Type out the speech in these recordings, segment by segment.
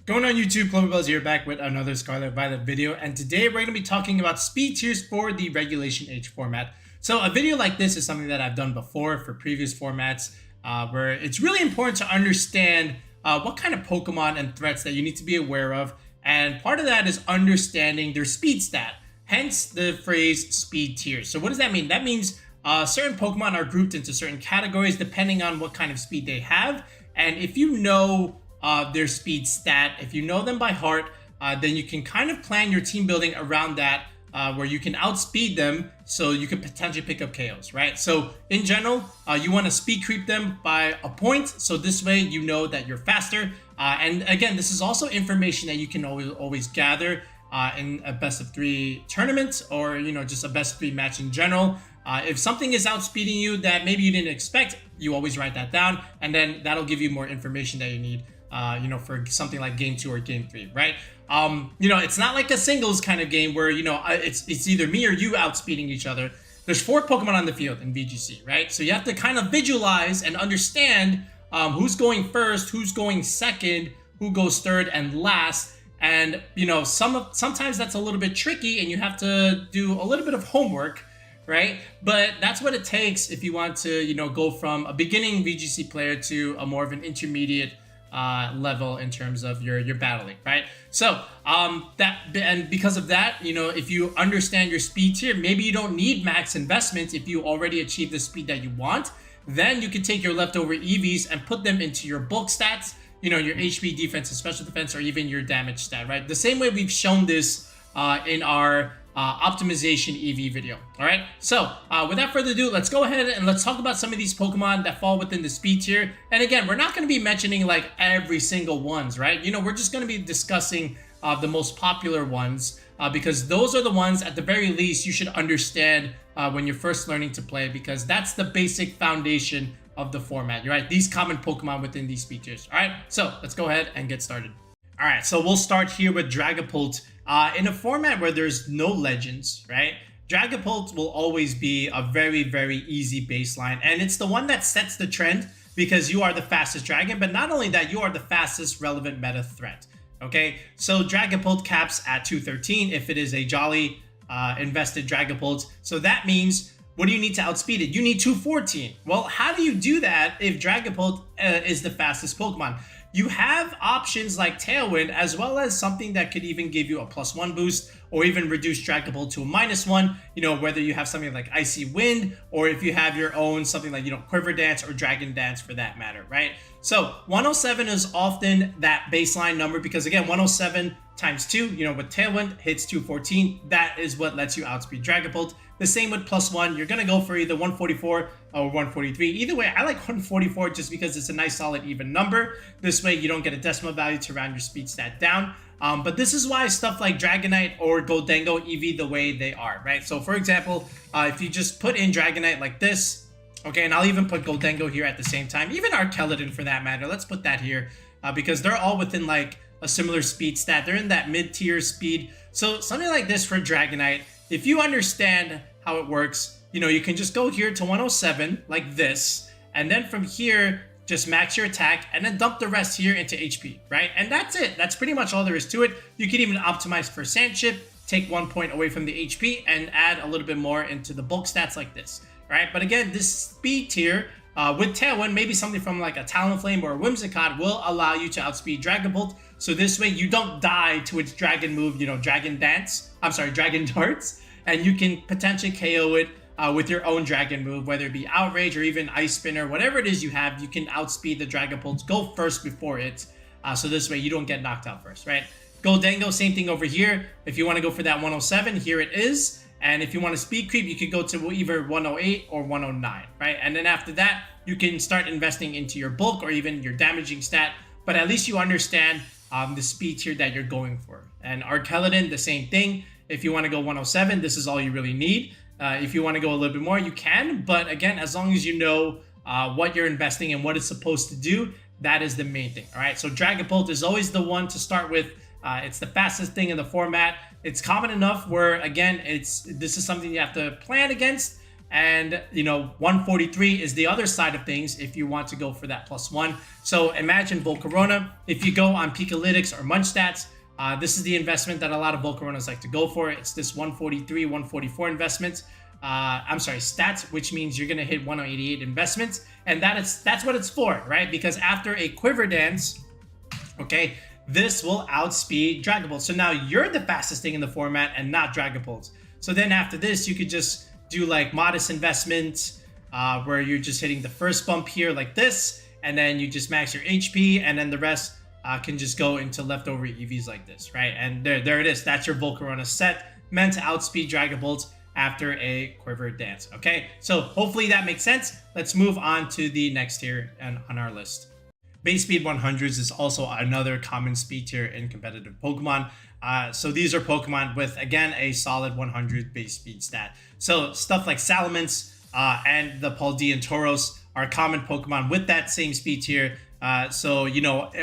Going on YouTube, Cloverbells here, back with another Scarlet Violet video, and today we're going to be talking about speed tiers for the regulationH format. So a video like this is something that I've done before for previous formats, where it's really important to understand what kind of Pokemon and threats that you need to be aware of, and part of that is understanding their speed stat, hence the phrase speed tiers. So what does that mean? That means certain Pokemon are grouped into certain categories depending on what kind of speed they have, and if you know their speed stat, if you know them by heart, then you can kind of plan your team building around that, where you can outspeed them so you could potentially pick up KOs, right? So in general, you want to speed creep them by a point, so this way you know that you're faster. And again, this is also information that you can always gather in a best of 3 tournament, or just a best of 3 match in general. If something is outspeeding you that maybe you didn't expect, you always write that down, and then that'll give you more information that you need for something like game 2 or game 3, right? It's not like a singles kind of game where, it's either me or you outspeeding each other. There's 4 Pokemon on the field in VGC, right? So you have to kind of visualize and understand who's going first, who's going second, who goes third and last. And, sometimes that's a little bit tricky and you have to do a little bit of homework, right? But that's what it takes if you want to, go from a beginning VGC player to a more of an intermediate level in terms of your battling, right? So because of that, if you understand your speed tier, maybe you don't need max investment if you already achieve the speed that you want. Then you can take your leftover EVs and put them into your bulk stats, your HP, defense, and special defense, or even your damage stat, right? The same way we've shown this in our optimization EV video. All right, so without further ado, let's go ahead and let's talk about some of these Pokemon that fall within the speed tier. And again, we're not going to be mentioning like every single ones, right? We're just going to be discussing the most popular ones, because those are the ones at the very least you should understand when you're first learning to play, because that's the basic foundation of the format, right? These common Pokemon within these speed tiers. All right, so let's go ahead and get started. All right, so we'll start here with Dragapult. In a format where there's no legends, right? Dragapult will always be a very, very easy baseline. And it's the one that sets the trend because you are the fastest dragon. But not only that, you are the fastest relevant meta threat. Okay, so Dragapult caps at 213 if it is a Jolly invested Dragapult. So that means, what do you need to outspeed it? You need 214. Well, how do you do that if Dragapult is the fastest Pokemon? You have options like Tailwind, as well as something that could even give you a +1 boost, or even reduce Dragapult to a -1, whether you have something like Icy Wind, or if you have your own something like, Quiver Dance or Dragon Dance for that matter, right? So 107 is often that baseline number because, again, 107 times 2, with Tailwind hits 214. That is what lets you outspeed Dragapult. The same with +1. You're going to go for either 144 or 143. Either way, I like 144 just because it's a nice solid even number. This way you don't get a decimal value to round your speed stat down. But this is why stuff like Dragonite or Goldengo EV the way they are, right? So for example, if you just put in Dragonite like this, okay, and I'll even put Goldengo here at the same time, even Arkeladon for that matter, let's put that here, because they're all within like a similar speed stat. They're in that mid-tier speed. So something like this for Dragonite, if you understand how it works, you can just go here to 107 like this, and then from here just max your attack and then dump the rest here into HP, right? And that's it. That's pretty much all there is to it. You can even optimize for Sand Chip, take 1 point away from the HP, and add a little bit more into the bulk stats like this, right? But again, this speed tier with Tailwind, maybe something from like a Talonflame or a Whimsicott, will allow you to outspeed Dragapult. So this way you don't die to its dragon move, Dragon Darts, and you can potentially KO it with your own dragon move, whether it be Outrage or even Ice Spinner, whatever it is you have, you can outspeed the Dragapult, go first before it. So this way you don't get knocked out first, right? Goldengo, same thing over here. If you want to go for that 107, here it is. And if you want to speed creep, you could go to either 108 or 109, right? And then after that, you can start investing into your bulk or even your damaging stat. But at least you understand the speed tier that you're going for. And Arkeladon, the same thing. If you want to go 107, this is all you really need. If you want to go a little bit more, you can. But again, as long as you know what you're investing and what it's supposed to do, that is the main thing. All right, so Dragapult is always the one to start with. It's the fastest thing in the format. It's common enough where, again, this is something you have to plan against. And, 143 is the other side of things if you want to go for that +1. So imagine Volcarona. If you go on Pikalytics or Munch Stats, this is the investment that a lot of Volcaronas like to go for. It's this 143, 144 investment. Stats, which means you're going to hit 188 investments. And that's what it's for, right? Because after a Quiver Dance, okay, this will outspeed Dragapult. So now you're the fastest thing in the format and not Dragapult. So then after this, you could just do like modest investment, where you're just hitting the first bump here like this, and then you just max your HP, and then the rest can just go into leftover EVs like this, right? And there it is. That's your Volcarona set, meant to outspeed Dragapult after a Quiver Dance, okay? So hopefully that makes sense. Let's move on to the next tier on our list. Base Speed 100s is also another common speed tier in competitive Pokemon. So these are Pokemon with, again, a solid 100 base speed stat. So stuff like Salamence and the Paldean Tauros are common Pokemon with that same speed tier. So,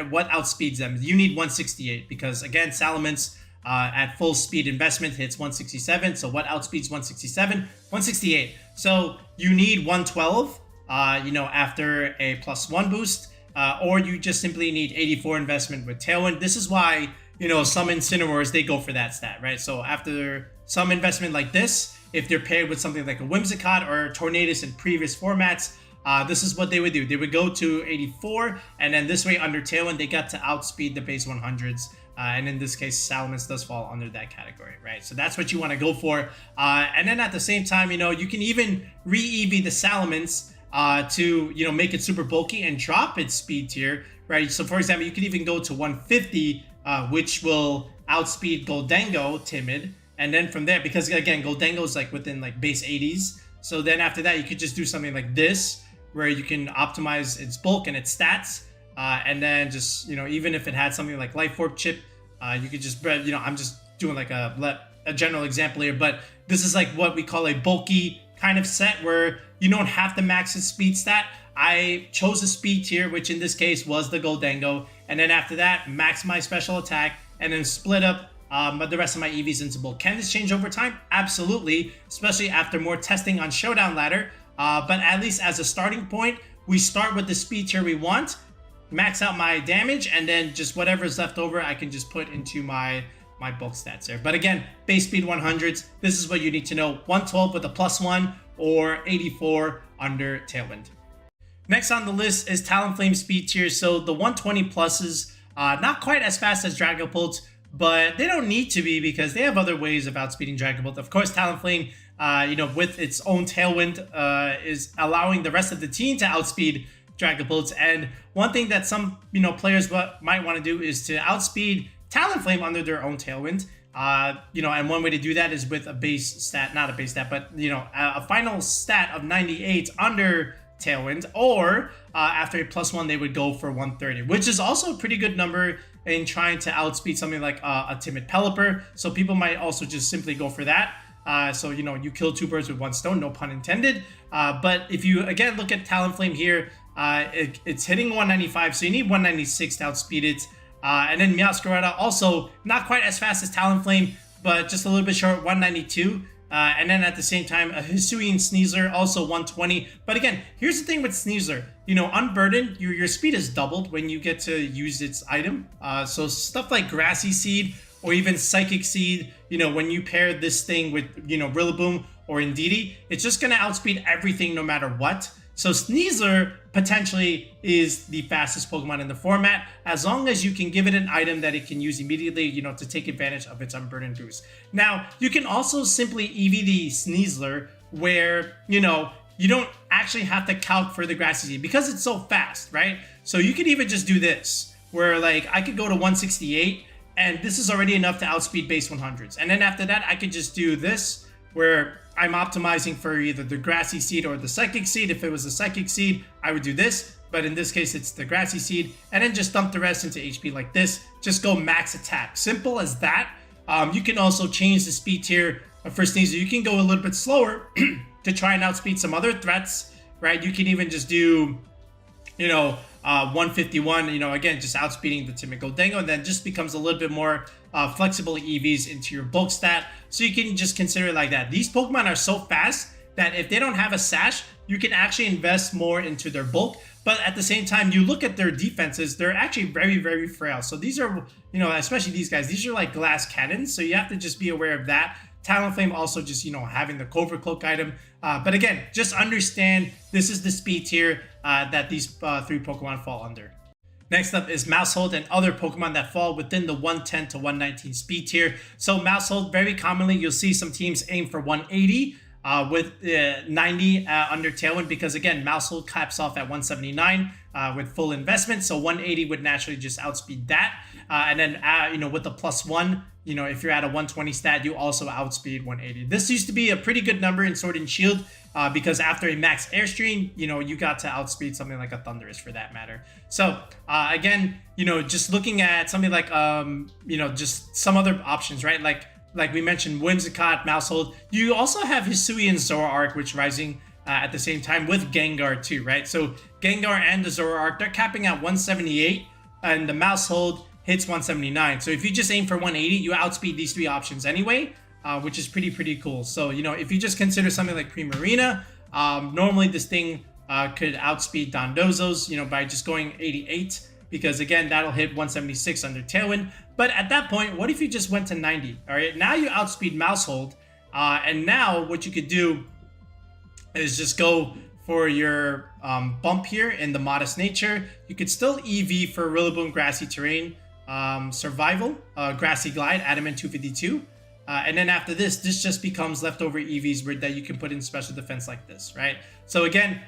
what outspeeds them? You need 168 because, again, Salamence at full speed investment hits 167. So what outspeeds 167? 168. So you need 112, after a +1 boost. Or you just simply need 84 investment with Tailwind. This is why, some Incineroars, they go for that stat, right? So after some investment like this, if they're paired with something like a Whimsicott or Tornadus in previous formats, this is what they would do. They would go to 84, and then this way under Tailwind, they got to outspeed the base 100s. And in this case, Salamence does fall under that category, right? So that's what you want to go for. And then at the same time, you can even re-EV the Salamence to make it super bulky and drop its speed tier, right? So for example, you could even go to 150, which will outspeed Goldengo Timid, and then from there, because again, Goldengo is like within like base 80s, so then after that, you could just do something like this, where you can optimize its bulk and its stats, and then just even if it had something like Life Orb Chip, you could just I'm just doing like a general example here, but this is like what we call a bulky kind of set where you don't have to max its speed stat. I chose a speed tier, which in this case was the Goldengo, and then after that, max my special attack, and then split up the rest of my EVs into bulk. Can this change over time? Absolutely, especially after more testing on Showdown Ladder. But at least as a starting point, we start with the speed tier we want, max out my damage, and then just whatever's left over, I can just put into my bulk stats there. But again, base speed 100s, this is what you need to know. 112 with a +1 or 84 under Tailwind. Next on the list is Talonflame speed tier. So the 120 pluses, not quite as fast as Dragapult, but they don't need to be because they have other ways of outspeeding Dragapult. Of course, Talonflame, with its own Tailwind, is allowing the rest of the team to outspeed Dragapult. And one thing that some players might want to do is to outspeed Talonflame under their own Tailwind. And one way to do that is with a base stat, not a base stat, but a final stat of 98 under Tailwind, or after a +1, they would go for 130, which is also a pretty good number in trying to outspeed something like a timid Pelipper. So people might also just simply go for that. So you kill two birds with one stone, no pun intended. But if you again look at Talonflame here, it's hitting 195, so you need 196 to outspeed it. And then Meowscarada, also not quite as fast as Talonflame, but just a little bit short, 192. And then at the same time, a Hisuian Sneasler, also 120. But again, here's the thing with Sneasler. Unburdened, your speed is doubled when you get to use its item. So stuff like Grassy Seed or even Psychic Seed, when you pair this thing with, Rillaboom or Indeedee, it's just going to outspeed everything no matter what. So Sneasler potentially is the fastest Pokemon in the format, as long as you can give it an item that it can use immediately, to take advantage of its Unburdened boost. Now, you can also simply EV the Sneasler where, you don't actually have to calc for the Grassy Seed because it's so fast, right? So you could even just do this, where like I could go to 168, and this is already enough to outspeed base 100s. And then after that, I could just do this, where I'm optimizing for either the Grassy Seed or the Psychic Seed. If it was the Psychic Seed, I would do this. But in this case, it's the Grassy Seed. And then just dump the rest into HP like this. Just go max attack. Simple as that. You can also change the speed tier for Sneasler. You can go a little bit slower to try and outspeed some other threats, right? You can even just do, 151, again, just outspeeding the timid Goldengo, and then just becomes a little bit more flexible EVs into your bulk stat. So you can just consider it like that. These Pokemon are so fast that if they don't have a sash, you can actually invest more into their bulk. But at the same time, you look at their defenses, they're actually very, very frail. So these are, you know, especially these guys, these are like glass cannons. So you have to just be aware of that. Talonflame also just, you know, having the Covert Cloak item. But again, just understand this is the speed tier that these 3 Pokemon fall under. Next up is Maushold and other Pokemon that fall within the 110 to 119 speed tier. So Maushold, very commonly, you'll see some teams aim for 180 with 90 under Tailwind, because again, Maushold caps off at 179 with full investment. So 180 would naturally just outspeed that. And then, you know, with the +1, you know, if you're at a 120 stat, you also outspeed 180. This used to be a pretty good number in Sword and Shield because after a max Airstream, you know, you got to outspeed something like a Thundurus for that matter. So again, you know, just looking at something like, you know, just some other options, right? Like we mentioned, Whimsicott, Maushold. You also have Hisuian Zoroark, which rising at the same time with Gengar too, right? So Gengar and the Zoroark, they're capping at 178, and the Maushold hits 179. So if you just aim for 180, you outspeed these 3 options anyway, which is pretty cool. So, you know, if you just consider something like Primarina, normally this thing could outspeed Dondozo's, you know, by just going 88, because again, that'll hit 176 under Tailwind. But at that point, what if you just went to 90? All right, now you outspeed Maushold, and now what you could do is just go for your bump here in the Modest Nature. You could still EV for Rillaboom, Grassy Terrain, Survival, Grassy Glide, Adamant 252. And then after this just becomes leftover EVs that you can put in special defense like this, right? So again,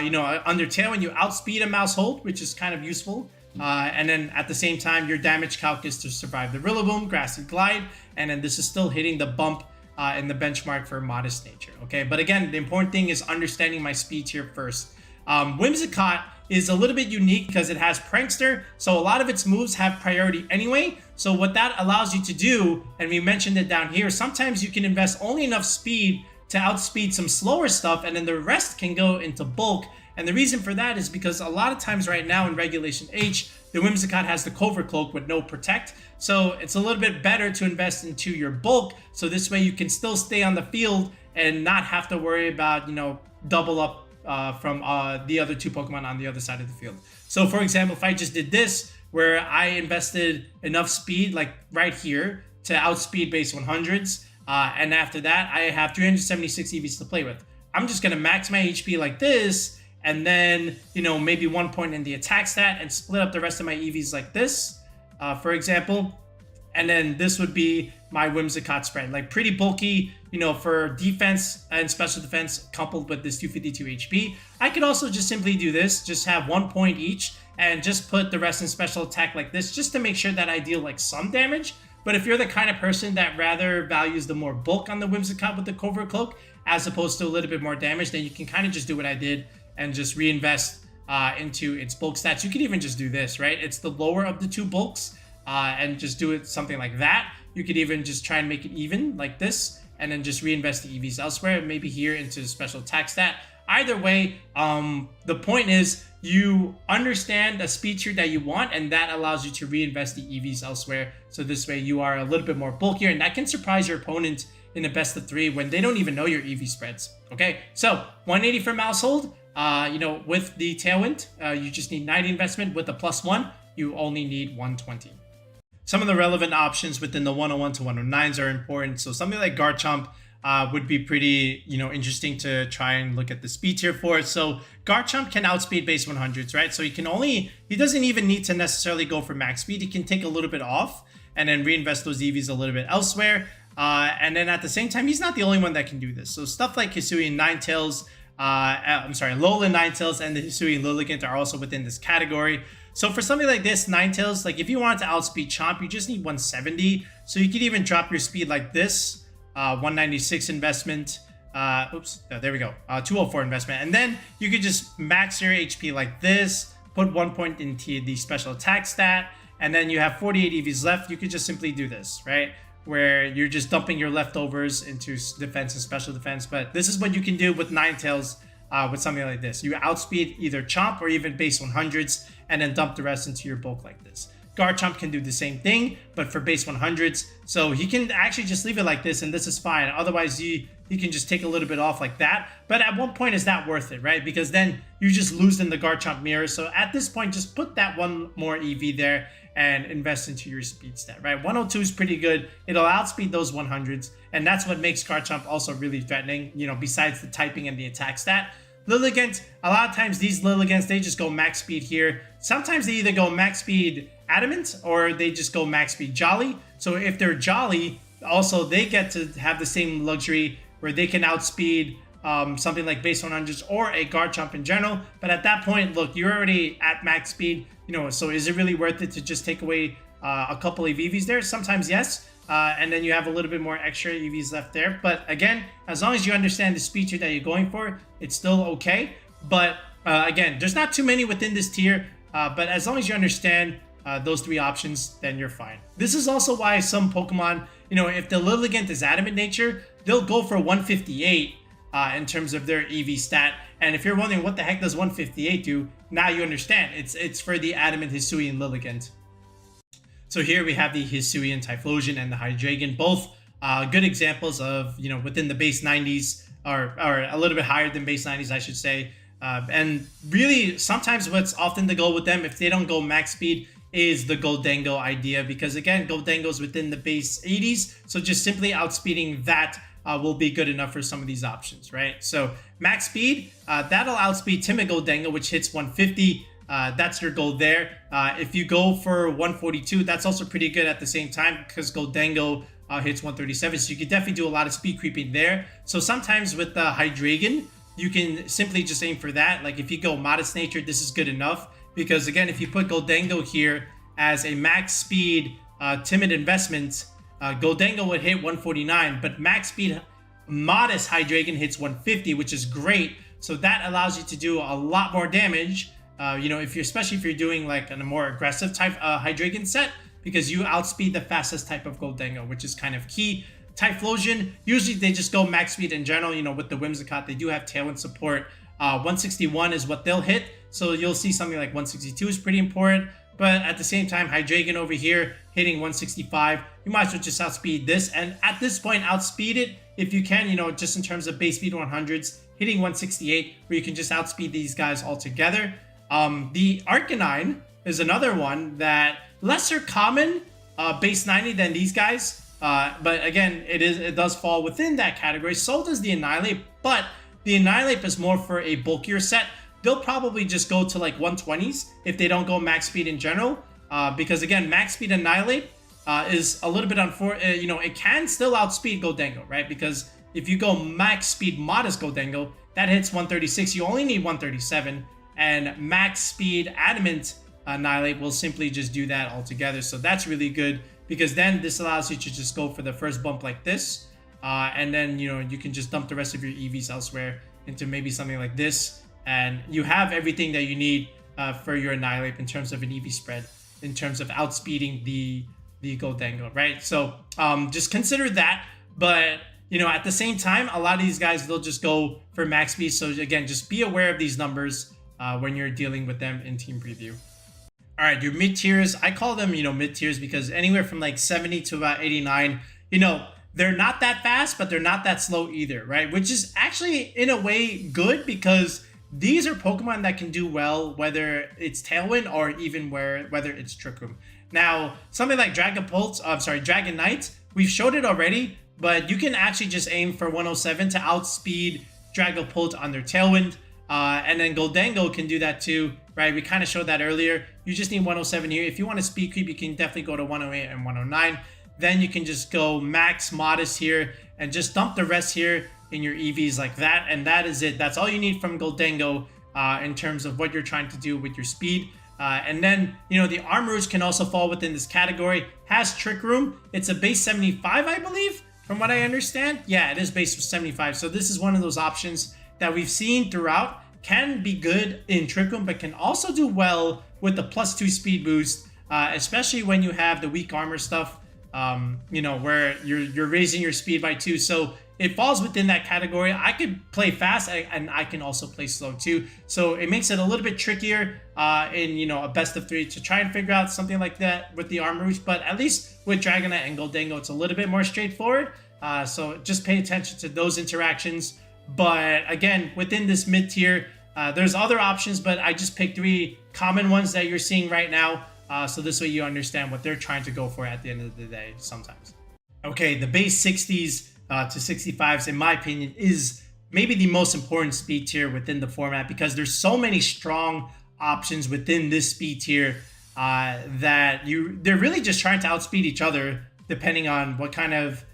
you know, under Tailwind, you outspeed a Maushold, which is kind of useful. And then at the same time, your damage calc is to survive the Rillaboom, Grassy Glide, and then this is still hitting the bump in the benchmark for Modest Nature, okay? But again, the important thing is understanding my speed tier first. Whimsicott is a little bit unique because it has Prankster, so a lot of its moves have priority anyway. So what that allows you to do, and we mentioned it down here, sometimes you can invest only enough speed to outspeed some slower stuff, and then the rest can go into bulk. And the reason for that is because a lot of times right now in Regulation H, the Whimsicott has the Covert Cloak with no Protect. So it's a little bit better to invest into your bulk, so this way you can still stay on the field and not have to worry about, you know, double up from the other 2 Pokemon on the other side of the field. So for example, if I just did this, where I invested enough speed, like right here, to outspeed base 100s, and after that, I have 376 EVs to play with. I'm just gonna max my HP like this, and then, you know, maybe 1 point in the attack stat, and split up the rest of my EVs like this, for example. And then this would be my Whimsicott spread, like pretty bulky, you know, for defense and special defense coupled with this 252 HP. I could also just simply do this, just have 1 point each, and just put the rest in special attack like this, just to make sure that I deal like some damage. But if you're the kind of person that rather values the more bulk on the Whimsicott with the Covert Cloak, as opposed to a little bit more damage, then you can kind of just do what I did and just reinvest into its bulk stats. You could even just do this, right? It's the lower of the 2 bulks, and just do it something like that. You could even just try and make it even like this, and then just reinvest the EVs elsewhere, maybe here into special attack stat. Either way, the point is you understand the speed tier that you want, and that allows you to reinvest the EVs elsewhere. So this way you are a little bit more bulkier, and that can surprise your opponent in a best of 3 when they don't even know your EV spreads. Okay, so 180 for Maushold. You know, with the Tailwind, you just need 90 investment. With the +1, you only need 120. Some of the relevant options within the 101 to 109s are important. So something like Garchomp would be pretty, you know, interesting to try and look at the speed tier for. So Garchomp can outspeed base 100s, right? So he doesn't even need to necessarily go for max speed. He can take a little bit off and then reinvest those EVs a little bit elsewhere. And then at the same time, he's not the only one that can do this. So stuff like Hisuian Ninetales, Alolan Ninetales and the Hisuian Lilligant are also within this category. So for something like this, Ninetales, like if you wanted to outspeed Chomp, you just need 170. So you could even drop your speed like this, 196 investment. There we go, 204 investment. And then you could just max your HP like this, put 1 point into the special attack stat, and then you have 48 EVs left. You could just simply do this, right? Where you're just dumping your leftovers into defense and special defense. But this is what you can do with Ninetales with something like this. You outspeed either Chomp or even base 100s, and then dump the rest into your bulk like this. Garchomp can do the same thing, but for base 100s. So he can actually just leave it like this, and this is fine. Otherwise, you you can just take a little bit off like that. But at one point, is that worth it, right? Because then you just lose in the Garchomp mirror. So at this point, just put that one more EV there and invest into your speed stat, right? 102 is pretty good. It'll outspeed those 100s. And that's what makes Garchomp also really threatening, you know, besides the typing and the attack stat. Lilligant, a lot of times these Lilligants, they just go max speed here. Sometimes they either go max speed Adamant or they just go max speed Jolly. So if they're Jolly, also they get to have the same luxury where they can outspeed something like base 100s or a Garchomp in general. But at that point, look, you're already at max speed, you know, so is it really worth it to just take away a couple of EVs there? Sometimes yes. And then you have a little bit more extra EVs left there. But again, as long as you understand the speed tier that you're going for, it's still okay. But again, there's not too many within this tier. But as long as you understand those three options, then you're fine. This is also why some Pokemon, you know, if the Lilligant is Adamant nature, they'll go for 158 in terms of their EV stat. And if you're wondering what the heck does 158 do, now you understand. It's for the Adamant Hisuian Lilligant. So here we have the Hisuian-Typhlosion and the Hydreigon, both good examples of, you know, within the base 90s or a little bit higher than base 90s, I should say. And really, sometimes what's often the goal with them, if they don't go max speed, is the Goldengo idea. Because again, Goldengo's within the base 80s. So just simply outspeeding that will be good enough for some of these options, right? So max speed, that'll outspeed Timid Goldengo, which hits 150. That's your goal there. If you go for 142, that's also pretty good at the same time because Goldengo hits 137. So you can definitely do a lot of speed creeping there. So sometimes with the Hydreigon, you can simply just aim for that. Like if you go Modest Nature, this is good enough. Because again, if you put Goldengo here as a max speed timid investment, Goldengo would hit 149. But max speed Modest Hydreigon hits 150, which is great. So that allows you to do a lot more damage. You know, especially if you're doing like a more aggressive type Hydreigon set, because you outspeed the fastest type of Goldengo, which is kind of key. Typhlosion, usually they just go max speed in general. You know, with the Whimsicott, they do have Tailwind support. 161 is what they'll hit, so you'll see something like 162 is pretty important. But at the same time, Hydreigon over here hitting 165, you might as well just outspeed this. And at this point, outspeed it if you can, you know, just in terms of base speed 100s, hitting 168, where you can just outspeed these guys all together. The Arcanine is another one that lesser common base 90 than these guys. But again, it does fall within that category. So does the Annihilate, but the Annihilate is more for a bulkier set. They'll probably just go to like 120s if they don't go max speed in general. Because again, max speed Annihilate is a little bit unfortunate. You know, it can still outspeed Goldengo, right? Because if you go max speed Modest Goldengo, that hits 136. You only need 137. And max speed Adamant Annihilate will simply just do that altogether. So that's really good because then this allows you to just go for the first bump like this. And then, you know, you can just dump the rest of your EVs elsewhere into maybe something like this. And you have everything that you need for your Annihilate in terms of an EV spread, in terms of outspeeding the Goldengo, right? So just consider that. But, you know, at the same time, a lot of these guys, they'll just go for max speed. So again, just be aware of these numbers when you're dealing with them in team preview. All right, your mid tiers, I call them, you know, mid tiers because anywhere from like 70 to about 89, you know, they're not that fast, but they're not that slow either, right? Which is actually in a way good because these are Pokemon that can do well, whether it's Tailwind or even whether it's Trick Room. Now, something like Dragonite, we've showed it already, but you can actually just aim for 107 to outspeed Dragapult on their Tailwind. And then Goldengo can do that too, right? We kind of showed that earlier. You just need 107 here. If you want to speed creep, you can definitely go to 108 and 109. Then you can just go max Modest here and just dump the rest here in your EVs like that. And that is it. That's all you need from Goldengo in terms of what you're trying to do with your speed. And then, you know, the Armoroots can also fall within this category. Has Trick Room. It's a base 75, I believe, from what I understand. Yeah, it is base 75. So this is one of those options that we've seen throughout. Can be good in Trick Room, but can also do well with the +2 speed boost, especially when you have the weak armor stuff, you know, where you're raising your speed by 2. So it falls within that category. I could play fast and I can also play slow too. So it makes it a little bit trickier in, you know, a best of 3 to try and figure out something like that with the Armoroots. But at least with Dragonite and Goldengo, it's a little bit more straightforward. So just pay attention to those interactions. But again, within this mid tier, there's other options, but I just picked 3 common ones that you're seeing right now. So this way you understand what they're trying to go for at the end of the day sometimes. Okay, the base 60s to 65s, in my opinion, is maybe the most important speed tier within the format, because there's so many strong options within this speed tier that they're really just trying to outspeed each other depending on what kind of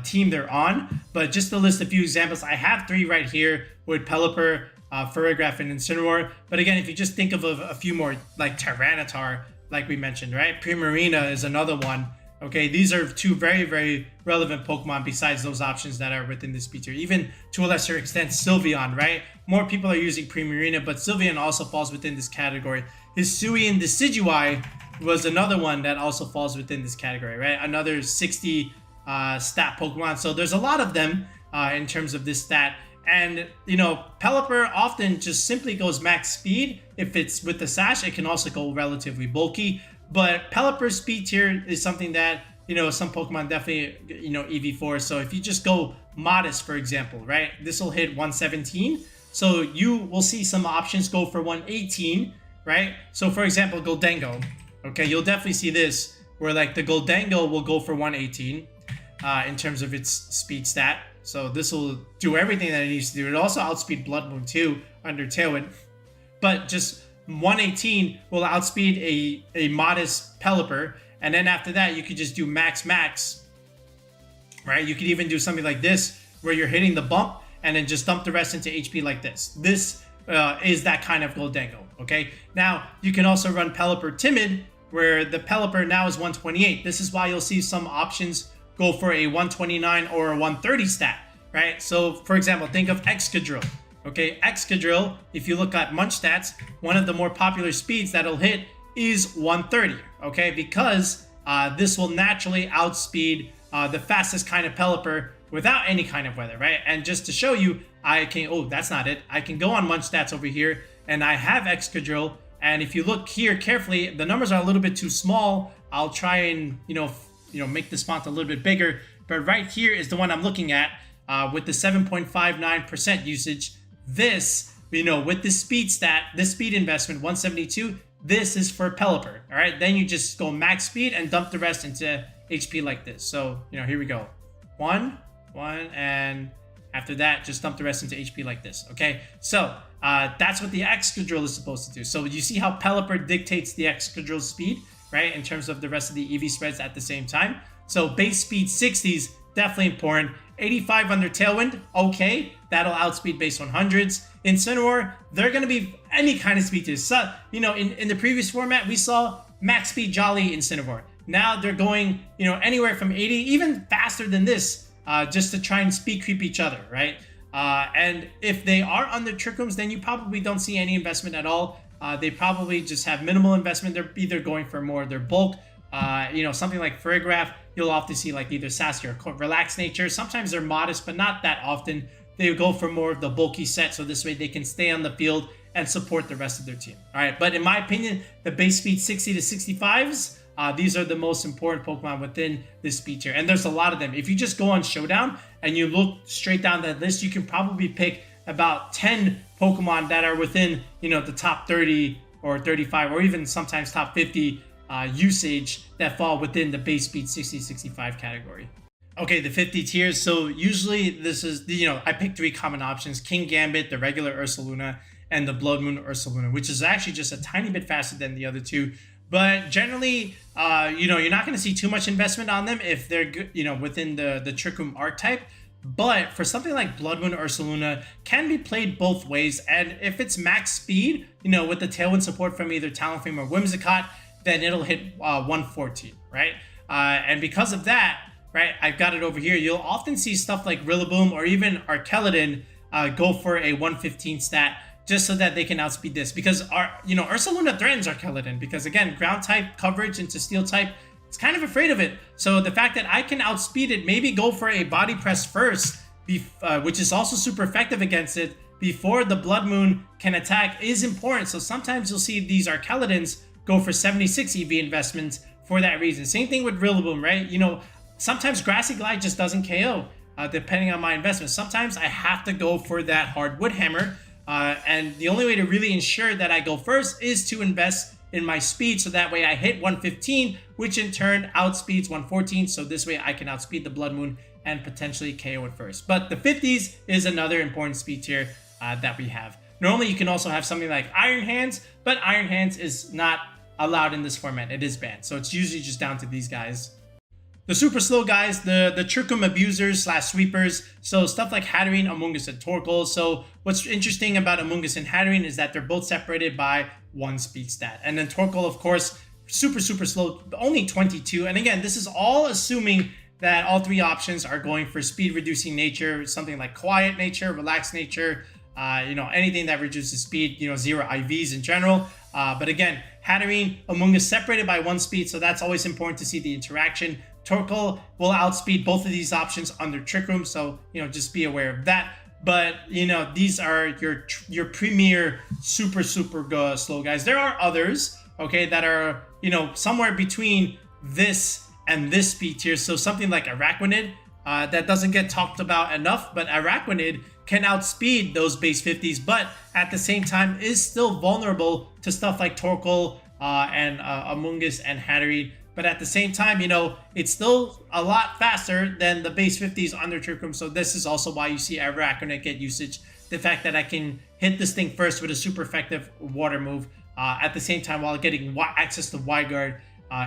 team they're on. But just to list a few examples, I have 3 right here with Pelipper, Farigiraf, and Incineroar. But again, if you just think of a few more, like Tyranitar, like we mentioned, right? Primarina is another one. Okay, these are 2 very, very relevant Pokemon besides those options that are within this speed tier. Even to a lesser extent, Sylveon, right? More people are using Primarina, but Sylveon also falls within this category. Hisuian-Typhlosion was another one that also falls within this category, right? Another 60 stat Pokemon. So there's a lot of them in terms of this stat. And, you know, Pelipper often just simply goes max speed. If it's with the Sash, it can also go relatively bulky. But Pelipper's speed tier is something that, you know, some Pokemon definitely, you know, EV4. So if you just go Modest, for example, right, this will hit 117. So you will see some options go for 118, right? So for example, Goldengo, okay, you'll definitely see this where like the Goldengo will go for 118 in terms of its speed stat. So this will do everything that it needs to do. It also outspeed Blood Moon too under Tailwind, but just 118 will outspeed a Modest Pelipper. And then after that, you could just do max, right? You could even do something like this where you're hitting the bump and then just dump the rest into HP like this. This is that kind of Goldengo, okay? Now, you can also run Pelipper Timid, where the Pelipper now is 128. This is why you'll see some options go for a 129 or a 130 stat, right? So, for example, think of Excadrill. Okay, Excadrill, if you look at Munch stats, one of the more popular speeds that'll hit is 130, okay? Because this will naturally outspeed the fastest kind of Pelipper without any kind of weather, right? And just to show you, I can, oh, that's not it. I can go on Munch stats over here, and I have Excadrill, and if you look here carefully, the numbers are a little bit too small. I'll try and, you know, make this font a little bit bigger, but right here is the one I'm looking at with the 7.59% usage. This, you know, with this speed stat, this speed investment, 172, this is for Pelipper, all right? Then you just go max speed and dump the rest into HP like this. So, you know, here we go. One, and after that, just dump the rest into HP like this, okay? So, that's what the Excadrill is supposed to do. So you see how Pelipper dictates the Excadrill speed, right? In terms of the rest of the EV spreads at the same time. So base speed 60s, definitely important. 85 under Tailwind, okay, that'll outspeed base 100s. Incineroar, they're going to be any kind of speed tiers. So, you know, in the previous format, we saw max speed Jolly Incineroar. Now they're going, you know, anywhere from 80, even faster than this, just to try and speed creep each other, right? And if they are under Trick Rooms, then you probably don't see any investment at all. They probably just have minimal investment. They're either going for more of their bulk. You know, something like Farigiraf, you'll often see like either sassy or relaxed nature. Sometimes they're modest, but not that often. They go for more of the bulky set, so this way they can stay on the field and support the rest of their team. All right, but in my opinion, the base speed 60 to 65s, these are the most important Pokemon within this speed tier, and there's a lot of them. If you just go on Showdown and you look straight down that list, you can probably pick about 10 Pokemon that are within, you know, the top 30 or 35 or even sometimes top 50 usage that fall within the base speed 60-65 category. Okay, the 50 tiers. So usually this is, you know, I picked 3 common options: King Gambit, the regular Ursaluna, and the Blood Moon Ursaluna, which is actually just a tiny bit faster than the other 2. But generally, you know, you're not going to see too much investment on them if they're good, you know, within the Trick Room archetype. But for something like Blood Moon Ursaluna, can be played both ways. And if it's max speed, you know, with the Tailwind support from either Talonflame or Whimsicott, then it'll hit 114, right? And because of that, right, I've got it over here. You'll often see stuff like Rillaboom or even Arkeladon go for a 115 stat just so that they can outspeed this. Because, Ursaluna threatens Arkeladon because, again, ground type coverage into steel type, it's kind of afraid of it. So the fact that I can outspeed it, maybe go for a body press first, which is also super effective against it, before the Blood Moon can attack is important. So sometimes you'll see these Arkeladons go for 76 EV investments for that reason. Same thing with Rillaboom, right? You know, sometimes Grassy Glide just doesn't KO, depending on my investment. Sometimes I have to go for that hard Wood Hammer, and the only way to really ensure that I go first is to invest in my speed, so that way I hit 115, which in turn outspeeds 114, so this way I can outspeed the Blood Moon and potentially KO it first. But the 50s is another important speed tier that we have. Normally you can also have something like Iron Hands, but Iron Hands is not allowed in this format. It is banned, so it's usually just down to these guys. The super slow guys, the Trick Room abusers / sweepers, so stuff like Hatterene, Amoongus, and Torkoal. So what's interesting about Amoongus and Hatterene is that they're both separated by 1 speed stat. And then Torkoal, of course, super slow, only 22. And again, this is all assuming that all 3 options are going for speed reducing nature, something like quiet nature, relaxed nature, anything that reduces speed, 0 IVs in general. But again, Hatterene, Amoongus separated by 1 speed, so that's always important to see the interaction. Torkoal will outspeed both of these options under Trick Room, so just be aware of that. But these are your premier super slow guys. There are others, okay, that are somewhere between this and this speed tier. So something like Araquanid, that doesn't get talked about enough, but Araquanid can outspeed those base 50s, but at the same time is still vulnerable to stuff like Torkoal and Amoongus and Hatterene. But at the same time, it's still a lot faster than the base 50s under Trick Room. So this is also why you see Araquanid get usage. The fact that I can hit this thing first with a super effective water move at the same time while getting access to Wide Guard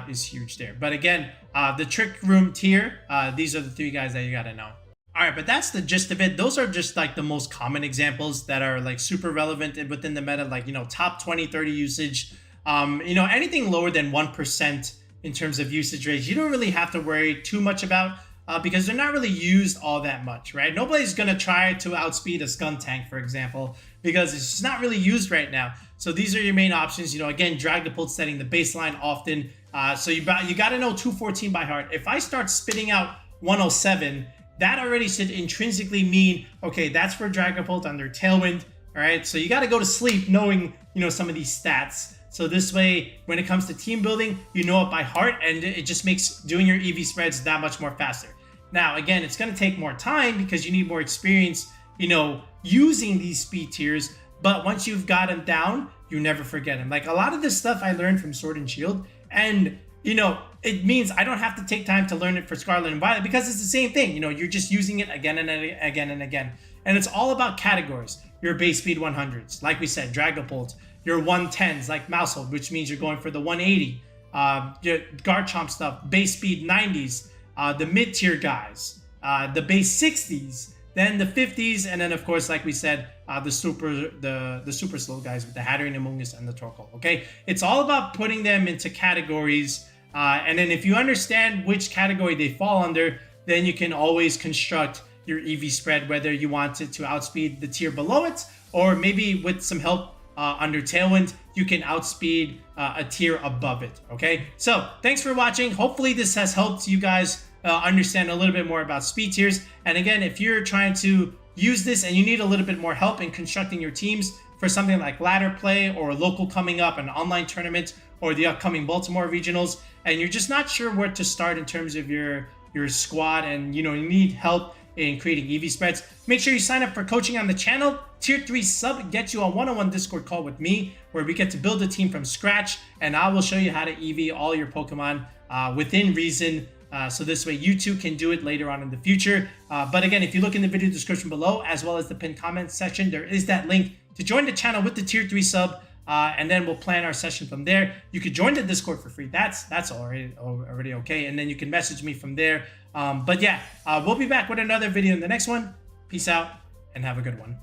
is huge there. But again, the Trick Room tier, these are the 3 guys that you gotta know. All right, but that's the gist of it. Those are just like the most common examples that are like super relevant within the meta, like, top 20, 30 usage. Anything lower than 1% in terms of usage rates, you don't really have to worry too much about because they're not really used all that much, right? Nobody's going to try to outspeed a Skuntank, for example, because it's just not really used right now. So these are your main options. Again, Dragapult setting the baseline often. So you got to know 214 by heart. If I start spitting out 107, that already should intrinsically mean, okay, that's for Dragapult under Tailwind, all right? So you got to go to sleep knowing, some of these stats. So this way, when it comes to team building, you know it by heart, and it just makes doing your EV spreads that much more faster. Now, again, it's going to take more time because you need more experience, using these speed tiers. But once you've got them down, you never forget them. Like a lot of this stuff I learned from Sword and Shield, and it means I don't have to take time to learn it for Scarlet and Violet because it's the same thing. You're just using it again and again and again. And it's all about categories. Your base speed 100s, like we said, Dragapult. Your 110s like Maushold, which means you're going for the 180. Your Garchomp stuff, base speed 90s. The mid-tier guys, the base 60s, then the 50s, and then of course, like we said, the super slow guys with the Hatterene, Amoongus, and the Torkoal. Okay, it's all about putting them into categories, and then if you understand which category they fall under, then you can always construct your EV spread, whether you want it to outspeed the tier below it, or maybe with some help under Tailwind, you can outspeed a tier above it. Okay, so thanks for watching. Hopefully this has helped you guys understand a little bit more about speed tiers. And again, if you're trying to use this and you need a little bit more help in constructing your teams for something like ladder play or local coming up, an online tournament, or the upcoming Baltimore regionals, and you're just not sure where to start in terms of your squad, and you need help in creating EV spreads, make sure you sign up for coaching on the channel. Tier 3 sub gets you a one-on-one Discord call with me where we get to build a team from scratch, and I will show you how to EV all your Pokemon within reason, so this way you too can do it later on in the future. But again, if you look in the video description below, as well as the pinned comment section, there is that link to join the channel with the Tier 3 sub, and then we'll plan our session from there. You could join the Discord for free. That's already okay, and then you can message me from there. But yeah, we'll be back with another video in the next one. Peace out and have a good one.